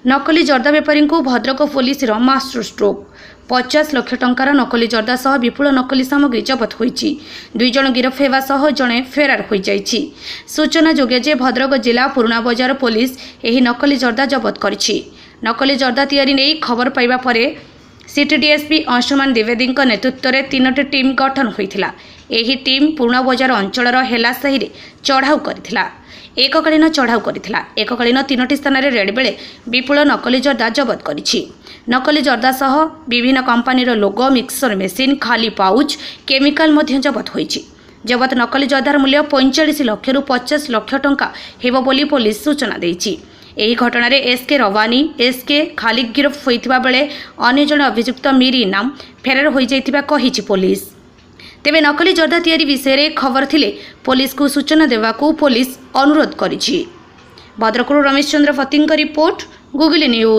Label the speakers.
Speaker 1: नकली जर्दा बेपारी को Bhadrak police master stroke 50 lakh टंकार नकली जर्दा सह विपुल नकली सामग्री जबत होईची। 2 जण गिरफ हेबा सह जणे फेरार हो जाइछि। सूचना जोगे जे भद्रक जिला पुराना बजार पुलिस एही नकली जर्दा जबत करिछि। नकली जर्दा तैयारी नै खबर पाइबा परे सिटी डीएसपी अंशुमान द्विवेदी नेतृत्व में 3टी टीम गठन होइथिला। एही टीम पुराना बजार अंचल हेला साहि रे चढ़ाऊ करथिला। एककालीन चढ़ाऊ करथिला। एककालीन 3टी स्थान में रेड बेले विपुल नकली जर्दा जबत करिछि। नकली जर्दा सह विभिन्न कंपनीर लोगो, मिक्सर मेसीन, खाली पाउच, केमिकल मध्य जबत होइछि। जबत नकली जर्दार मूल्य 45 लाख रु 50 लाख टंका हेबो बोली पुलिस सूचना देइछि। एही घटना रे एसके रवानी एसके खाली गिरफ होइथिबा बेले अन्य जण अभियुक्त मीरी नाम फेरार हो जाइथिबा कहिछि पुलिस। तेबे नकली जर्दा तैयारी विषय रे खबर थिले पुलिस को सूचना देवाकू पुलिस अनुरोध करिछि। भद्रकରୁ Ramesh Chandra फतिंग report, googly news.